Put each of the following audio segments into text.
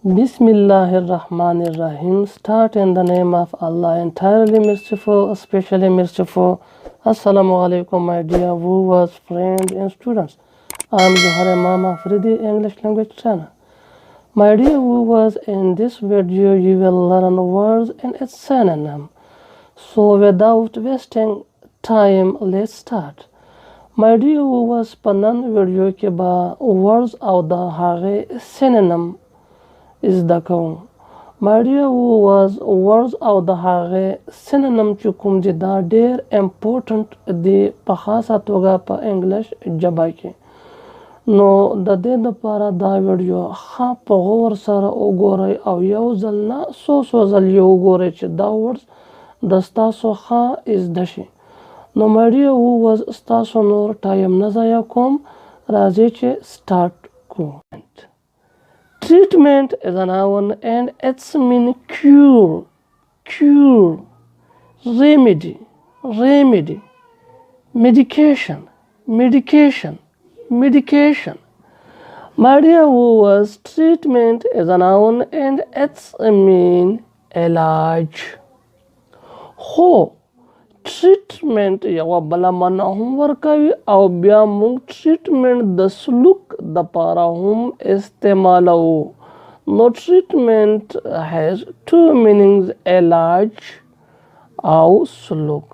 Bismillahirrahmanirrahim. Start in the name of Allah, entirely merciful, especially merciful. Assalamu alaikum, my dear viewers, friends, and students. I am Johar, Imam of the English language channel. My dear viewers, in this video you will learn words and its synonym. So without wasting time, let's start. My dear viewers, panan video ke ba words او the hage synonym is the کوم. My dear viewers, words او د هغه synonym چې کوم دي دا ډېر important دي په خاصه توګه په انګلیش ژبه کې. نو د دې لپاره دا ویډیو ښه په غور سره وګورئ او یو ځل نه څو ځل یې وګورئ چې دا words د ستاسو ښه زده شي. نو my dear viewers, ستاسو نور ټایم نه ضایع کوم، راځئ چې سټارټ کړو. Treatment is a noun and its mean cure, remedy, medication. My dear viewers, treatment is a noun and its mean علاج. خو treatment یوه بله معنا هم ورکوي او بیا موږ treatment د سلوک دپاره هم استعمالوو. نو treatment has two meanings, علاج او سلوک.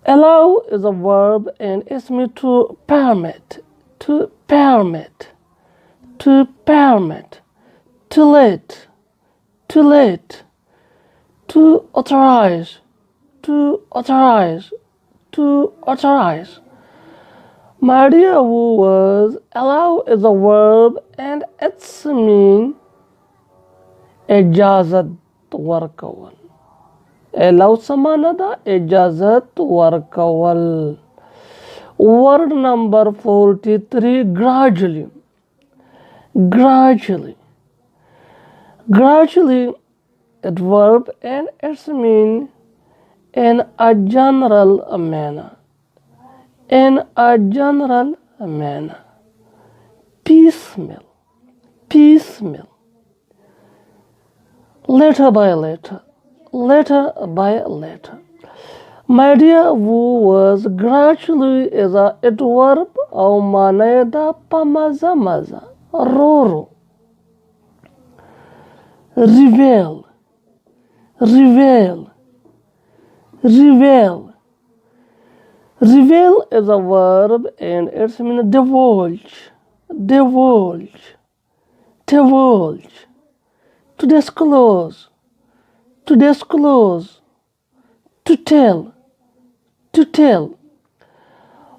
allow is a verb and it's meant to permit, to let, to authorize. My dear viewers, allow is a verb and its mean اجازت ورکول. allow سمانه ده اجازت ورکول. Word number 43, gradually. It verb and its mean in a general manner. Piecemeal. Letter by letter. My dear viewers, gradually is a it verb او معنی ده په مزه رو. Reveal is a verb and its mean divulge, to disclose, to tell.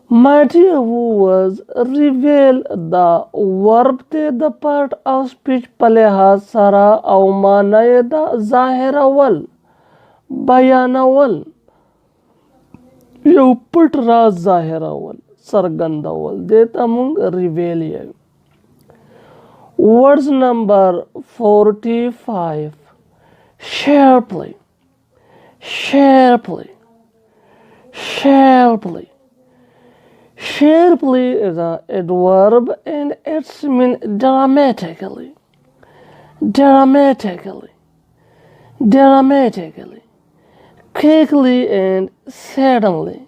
My dear viewers, reveal the verb ته د part of speech په لحاظ سره او معنی ده ظاهرول، بیانول، یو پټ راز ظاهرول، څرګندول، دې ته موږ reveal یو. Words number 45, sharply. Sharply is a verb and its mean dramatically, quickly and suddenly.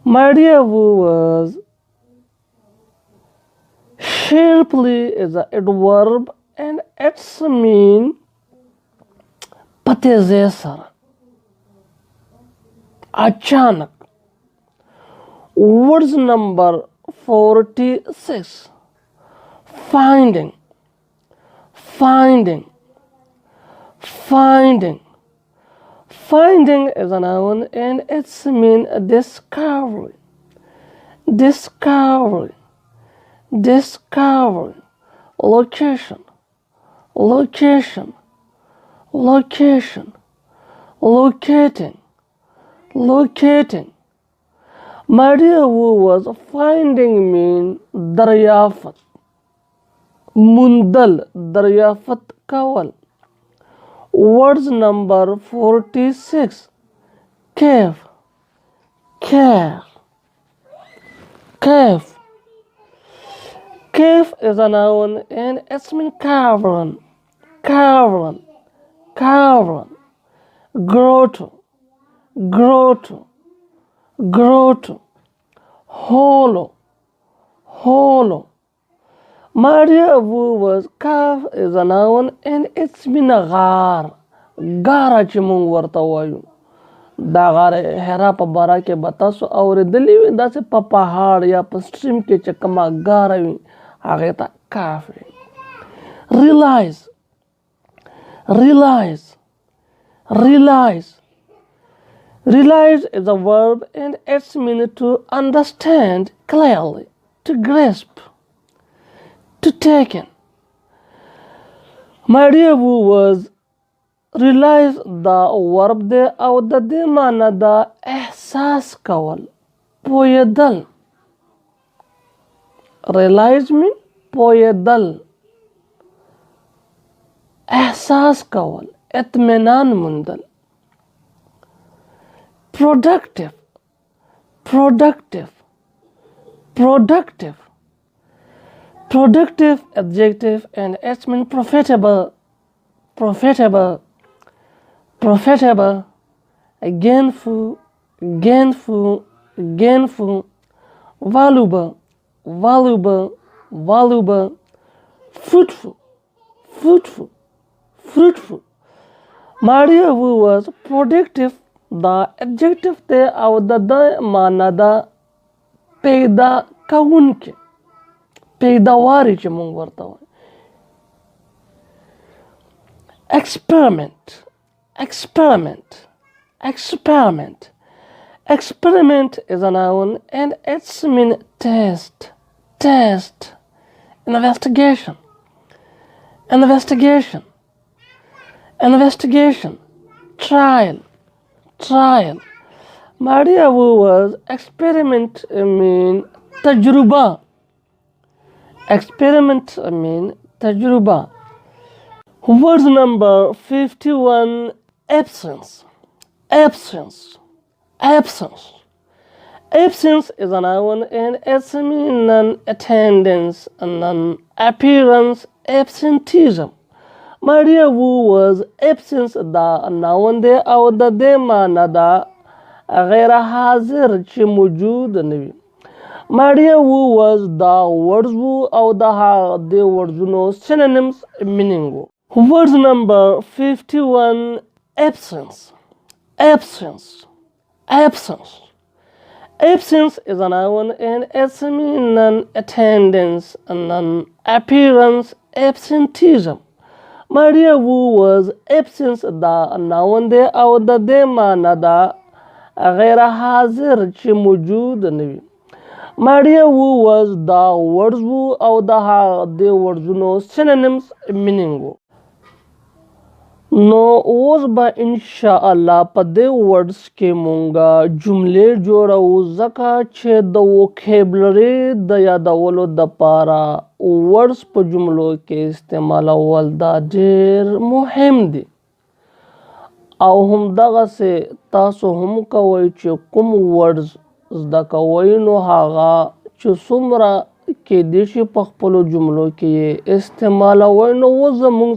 My dear viewers, sharply is a verb and its mean په تیزۍ سره، اچانک. Words number 46, finding. Finding is a noun and its mean discovery. Location. Locating. My dear viewers, finding mean دریافت، موندل، دریافت کول. Words number 46. Cave, care, cave. Cave is a noun and it's mean cavern, cavern, cavern. Grotto, grotto, grotto. Hollow, hollow. My dear viewers, cave is a noun and it's mean a غار. غاره چې مونږ ورته وایو. دا غاره هرا په باره کې به تاسو اورېدلې وي داسې په پهاړ یا په سټریم کې چې کومه غاره وي هغې ته کاف وي. Realize, realize, realize. Realize is a verb and its meaning to understand clearly, to grasp, to take in. My dear viewers, realize the verb دی او د دې معنی د احساس کول پوهېدل. realize mean پوهېدل، احساس کول، اطمینان موندل. productive, productive, productive. Productive adjective and it's mean profitable, profitable, profitable, gainful, gainful, gainful, valuable, valuable, valuable, fruitful, fruitful, fruitful. My dear viewers, productive the adjective there او د معنی دا پیدا کوونکی، پیداواری چې مونږ ورته وایو. Experiment, experiment, experiment. Experiment is a noun and it's mean test, test, investigation, investigation, investigation, trial, trial. My dear viewers, experiment mean tajruba. Experiment mean tajruba. Word number 51, absence, absence, absence. Absence is a noun and it's mean non-attendance, non-appearance, absenteeism. My dear viewers, absence دا noun دی او د دې معنی دا غیر حاضر چې موجود نه وي. My dear viewers, دا words وو او د دې wordsونو synonyms meaning وو. Words number 51, absence, absence, absence. Absence is a noun and it's mean non-attendance, non-appearance, absenteeism. My dear viewers, absence دا noun دی او د دې معنی دا غیر حاضر چې موجود نه وي. My dear viewers, دا words وو او د دې wordsونو synonyms meaning وو. نو اوس به انشاءالله په دې words کې مونږه جملې جوړو ځکه چې د ووکیبلري د یادولو دپاره words په جملو کې استعمالول دا ډېر مهم دي او همدغسې تاسو هم کوئ چې کوم words زده کوئ نو هغه چې څومره کیدای شي په خپلو جملو کې یې استعمالوئ. نو اوس زموږ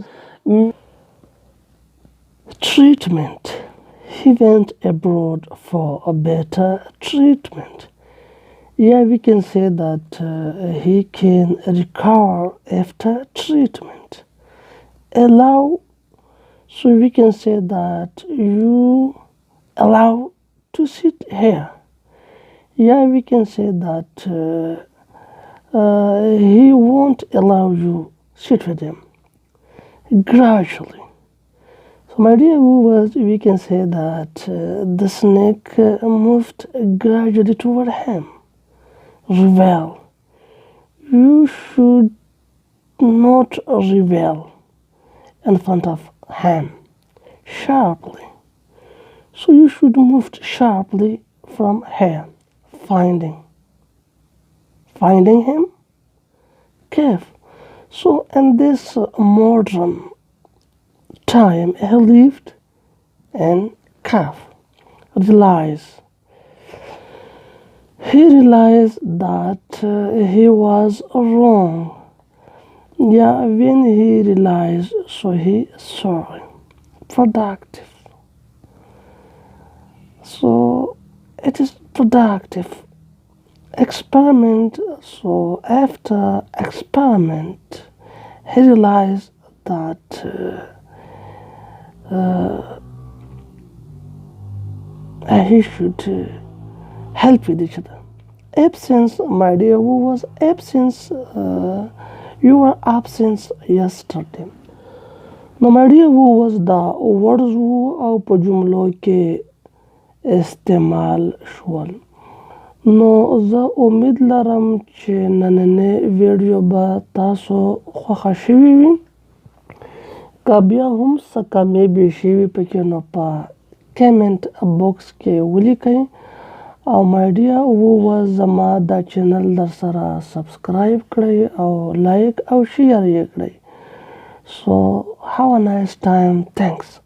treatment. He went abroad for a better treatment. Yeah, we can say that he can recover after treatment. Allow, so we can say that you allow to sit here. Yeah, we can say that he won't allow you sit with him. Gradually. So my dear viewers, we can say that the snake moved gradually toward him. Rebel. You should not rebel in front of him sharply. So you should move sharply from here. Finding him. Careful. So in this modern time he lived in Kaf, realized that he was wrong. Yeah, when he realized, so he sorry. Productive. So it is productive. Experiment. So after experiment, he realized that he should help with each other. Absence, my dear, who was absence? You were absent yesterday. No, my dear, who was the words who او په جملو کې استعمال شول. نو زه امید لرم چې نننۍ ویډیو به تاسو خوښه شوې وي. که بیا هم څه کمې بیشې وي پکې نو په کمنټ باکس کې ولیکئ. او مای ډیر وو زما دا چینل در سره سبسکرایب کړئ او لایک او شیر یې کړئ. So have a nice time. Thanks.